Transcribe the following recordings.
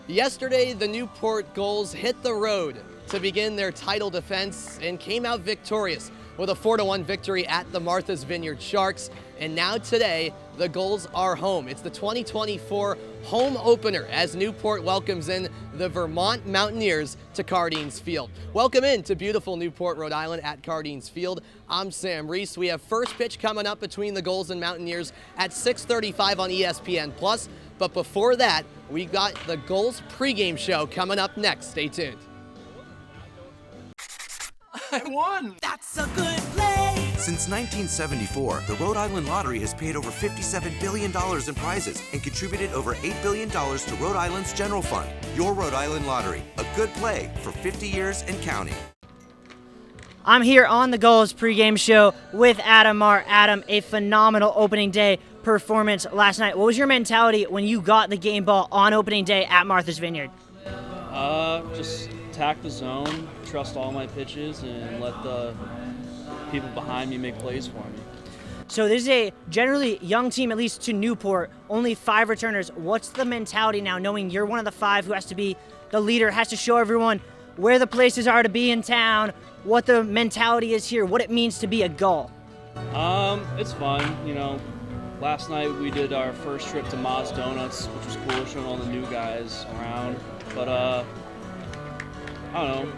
Yesterday, the Newport Gulls hit the road to begin their title defense and came out victorious with a 4-1 victory at the Martha's Vineyard Sharks. And now today, the Gulls are home. It's the 2024 home opener as Newport welcomes in the Vermont Mountaineers to Cardines Field. Welcome in to beautiful Newport, Rhode Island at Cardines Field. I'm Sam Reese. We have first pitch coming up between the Gulls and Mountaineers at 6:35 on ESPN+. But before that, we got the Gulls pregame show coming up next. Stay tuned. I won! That's a good play! Since 1974, the Rhode Island Lottery has paid over $57 billion in prizes and contributed over $8 billion to Rhode Island's general fund. Your Rhode Island Lottery, a good play for 50 years and counting. I'm here on the Gulls pregame show with Adam Marr. Adam, a phenomenal opening day performance last night. What was your mentality when you got the game ball on opening day at Martha's Vineyard? Just attack the zone, trust all my pitches, and let the people behind me make plays for me. So this is a generally young team, at least to Newport, only 5 returners. What's the mentality now, knowing you're one of the 5 who has to be the leader, has to show everyone where the places are to be in town, what the mentality is here, what it means to be a Gull? It's fun, you know. Last night we did our first trip to Ma's Donuts, which was cool, showing all the new guys around. But I don't know,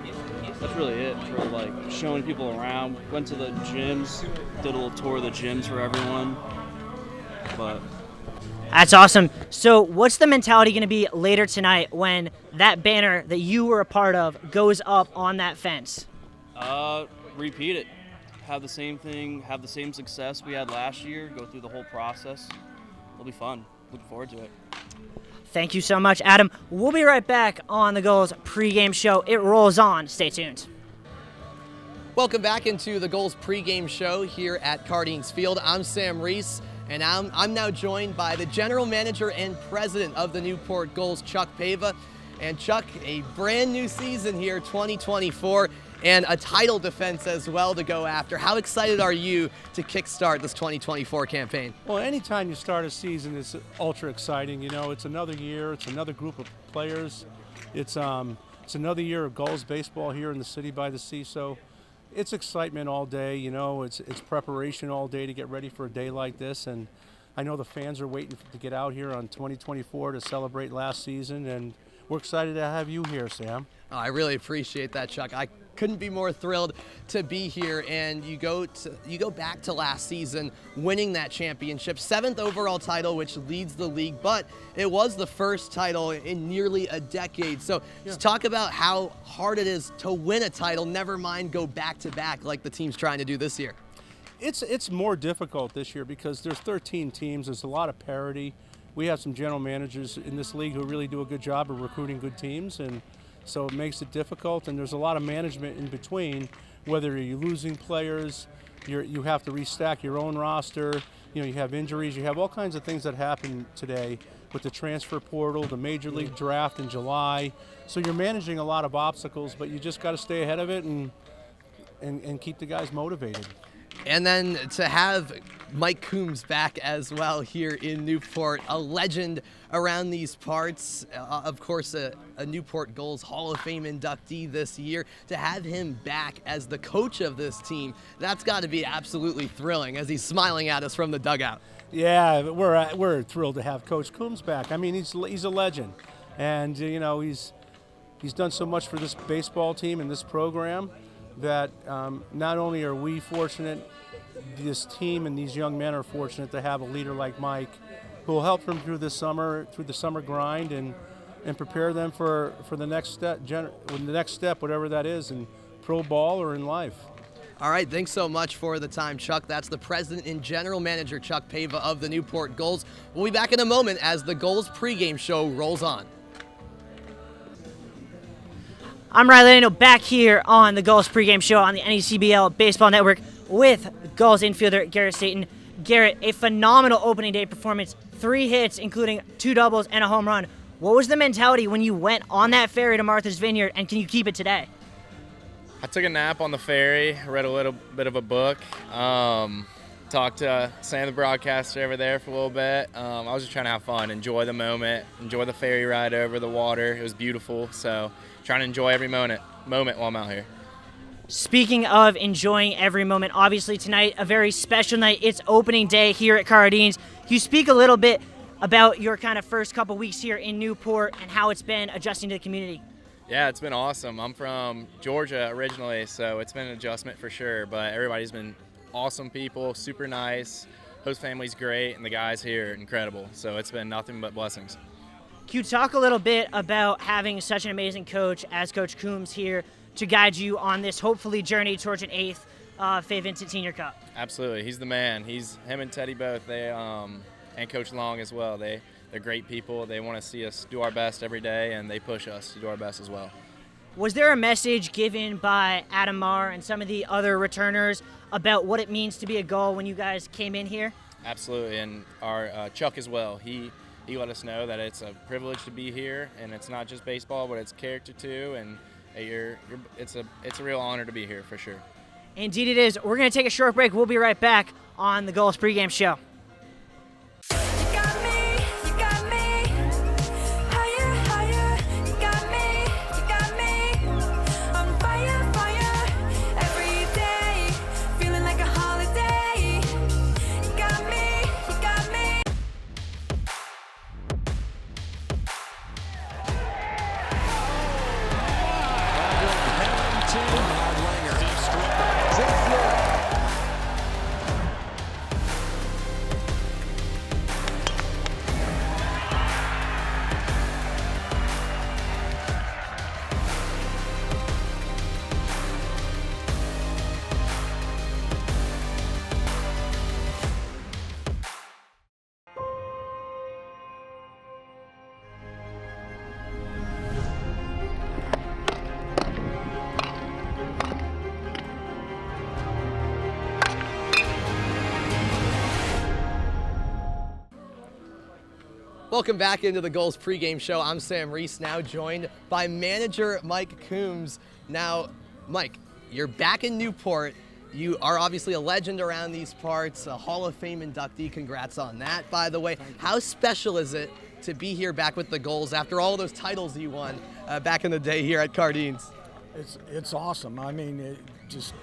that's really it for like showing people around. Went to the gyms, did a little tour of the gyms for everyone. But that's awesome. So what's the mentality going to be later tonight when that banner that you were a part of goes up on that fence? Repeat it. Have the same thing, have the same success we had last year, go through the whole process. It'll be fun. Looking forward to it. Thank you so much, Adam. We'll be right back on the Gulls pregame show. It rolls on. Stay tuned. Welcome back into the Gulls pregame show here at Cardines Field. I'm Sam Reese, and I'm now joined by the general manager and president of the Newport Gulls, Chuck Pava. And Chuck, a brand new season here, 2024, and a title defense as well to go after. How excited are you to kickstart this 2024 campaign? Well, anytime you start a season, it's ultra exciting. You know, it's another year, it's another group of players. It's another year of Gulls baseball here in the city by the sea. So it's excitement all day. You know, it's preparation all day to get ready for a day like this. And I know the fans are waiting to get out here on 2024 to celebrate last season. And we're excited to have you here, Sam. Oh, I really appreciate that, Chuck. I couldn't be more thrilled to be here. And you go back to last season, winning that championship, 7th overall title, which leads the league, but it was the first title in nearly a decade. So just talk about how hard it is to win a title, never mind go back to back like the team's trying to do this year. It's more difficult this year because there's 13 teams. There's a lot of parity. We have some general managers in this league who really do a good job of recruiting good teams, and so it makes it difficult. And there's a lot of management in between. Whether you're losing players, you have to restack your own roster. You know, you have injuries. You have all kinds of things that happen today with the transfer portal, the major league draft in July. So you're managing a lot of obstacles, but you just got to stay ahead of it and keep the guys motivated. And then to have Mike Coombs back as well here in Newport, a legend around these parts, of course a Newport Gulls Hall of Fame inductee this year. To have him back as the coach of this team, that's got to be absolutely thrilling as he's smiling at us from the dugout. Yeah, we're thrilled to have Coach Coombs back. I mean, he's a legend, and you know he's done so much for this baseball team and this program that not only are we fortunate, this team and these young men are fortunate to have a leader like Mike who will help them through the summer grind and prepare them for the next step, whatever that is, in pro ball or in life. All right, thanks so much for the time, Chuck. That's the president and general manager, Chuck Pava of the Newport Gulls. We'll be back in a moment as the Gulls pregame show rolls on. I'm Riley Lano, back here on the Gulls pregame show on the NECBL Baseball Network with Gulls infielder Garrett Staton. Garrett, a phenomenal opening day performance, 3 hits, including 2 doubles and a home run. What was the mentality when you went on that ferry to Martha's Vineyard, and can you keep it today? I took a nap on the ferry, read a little bit of a book. talked to Sam, the broadcaster, over there for a little bit. I was just trying to have fun, enjoy the moment, enjoy the ferry ride over the water. It was beautiful, so trying to enjoy every moment while I'm out here. Speaking of enjoying every moment, obviously tonight, a very special night. It's opening day here at Cardines. Can you speak a little bit about your kind of first couple weeks here in Newport and how it's been adjusting to the community? Yeah, it's been awesome. I'm from Georgia originally, so it's been an adjustment for sure, but everybody's been awesome people, super nice. Host family's great, and the guys here, incredible. So it's been nothing but blessings. Can you talk a little bit about having such an amazing coach as Coach Coombs here to guide you on this hopefully journey towards an 8th Fay Vincent Senior Cup? Absolutely, he's the man. Him and Teddy both. They and Coach Long as well. They're great people. They want to see us do our best every day, and they push us to do our best as well. Was there a message given by Adam Marr and some of the other returners about what it means to be a Gull when you guys came in here? Absolutely, and our Chuck as well. He let us know that it's a privilege to be here, and it's not just baseball, but it's character too, and it's a real honor to be here for sure. Indeed it is. We're going to take a short break. We'll be right back on the Gulls pregame show. Welcome back into the Gulls pregame show. I'm Sam Reese, now joined by manager Mike Coombs. Now, Mike, you're back in Newport. You are obviously a legend around these parts, a Hall of Fame inductee. Congrats on that, by the way. How special is it to be here back with the Gulls after all those titles you won back in the day here at Cardines? It's awesome. I mean, just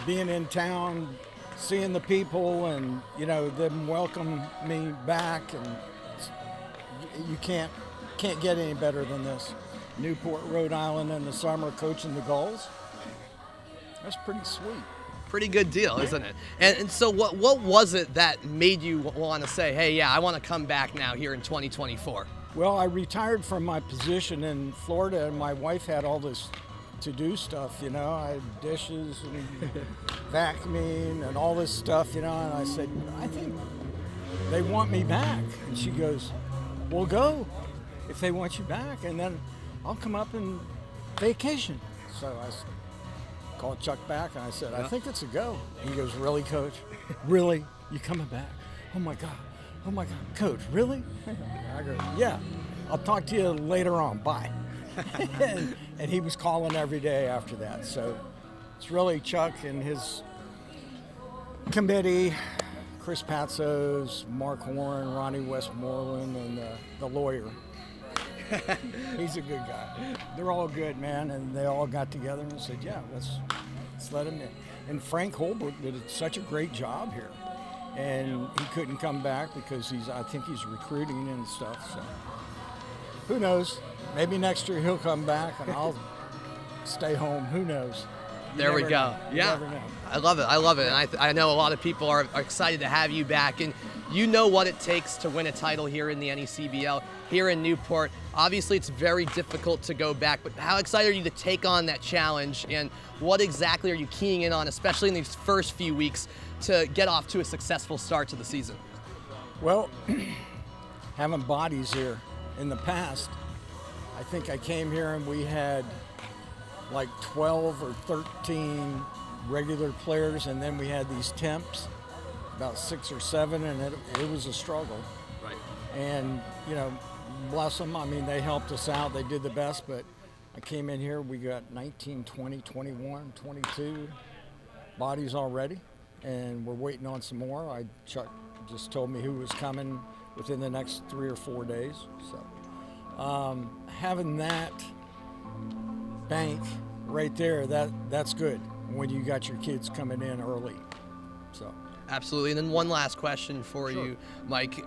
being in town, seeing the people, and them welcome me back, and you can't get any better than this. Newport, Rhode Island in the summer, coaching the Gulls. That's pretty sweet. Pretty good deal, isn't it? And so what was it that made you want to say, hey, yeah, I want to come back now here in 2024? Well, I retired from my position in Florida, and my wife had all this to-do stuff, I had dishes and vacuuming and all this stuff, and I said, I think they want me back. And she goes, well, go if they want you back, and then I'll come up and vacation. So I called Chuck back, and I said, I think it's a go. He goes, really, Coach? Really? You coming back? Oh, my God. Coach, really? I go, yeah, I'll talk to you later on. Bye. and he was calling every day after that. So it's really Chuck and his committee, Chris Patzos, Mark Warren, Ronnie Westmoreland, and the lawyer. He's a good guy. They're all good, man, and they all got together and said, yeah, let's let him in. And Frank Holbrook did such a great job here. And he couldn't come back because I think he's recruiting and stuff. So who knows? Maybe next year he'll come back and I'll stay home. Who knows? There we go. Yeah, I love it. And I know a lot of people are excited to have you back. And you know what it takes to win a title here in the NECBL, here in Newport. Obviously, it's very difficult to go back, but how excited are you to take on that challenge? And what exactly are you keying in on, especially in these first few weeks, to get off to a successful start to the season? Well, having bodies here in the past, I think I came here and we had like 12 or 13 regular players, and then we had these temps, about 6 or 7, and it was a struggle. Right. And, bless them. I mean, they helped us out. They did the best, but I came in here, we got 19, 20, 21, 22 bodies already. and we're waiting on some more. Chuck just told me who was coming within the next 3 or 4 days. So having that bank right there, that's good when you got your kids coming in early. So Absolutely. And then one last question for you, Mike.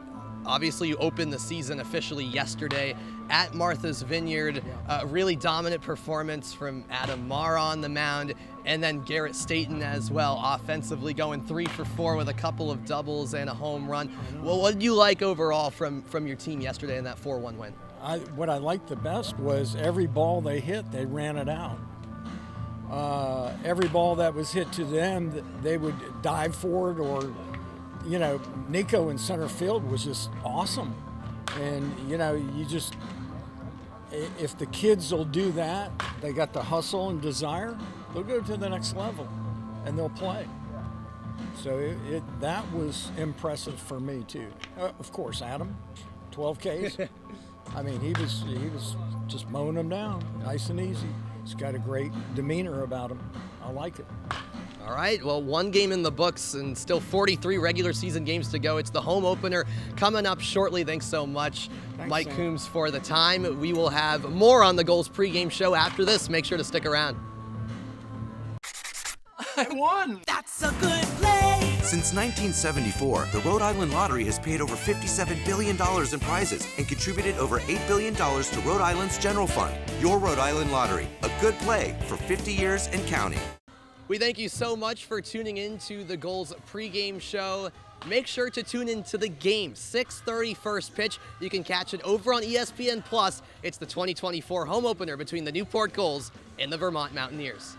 Obviously, you opened the season officially yesterday at Martha's Vineyard. Really dominant performance from Adam Marr on the mound, and then Garrett Staten as well, offensively going 3 for 4 with a couple of doubles and a home run. Well, what did you like overall from your team yesterday in that 4-1 win? What I liked the best was every ball they hit, they ran it out. Every ball that was hit to them, they would dive for it, or, you know, Nico in center field was just awesome. And, you know, if the kids will do that, they got the hustle and desire, they'll go to the next level and they'll play. So that was impressive for me too. Of course, Adam, 12 Ks. I mean, he was just mowing them down, nice and easy. He's got a great demeanor about him. I like it. All right, well, 1 game in the books and still 43 regular season games to go. It's the home opener coming up shortly. Thanks so much, Mike Sam. Coombs, for the time. We will have more on the Gulls pregame show after this. Make sure to stick around. I won! That's a good play. Since 1974, the Rhode Island Lottery has paid over $57 billion in prizes and contributed over $8 billion to Rhode Island's general fund. Your Rhode Island Lottery, a good play for 50 years and counting. We thank you so much for tuning in to the Gulls pregame show. Make sure to tune in to the game, 6:30 first pitch. You can catch it over on ESPN+. It's the 2024 home opener between the Newport Gulls and the Vermont Mountaineers.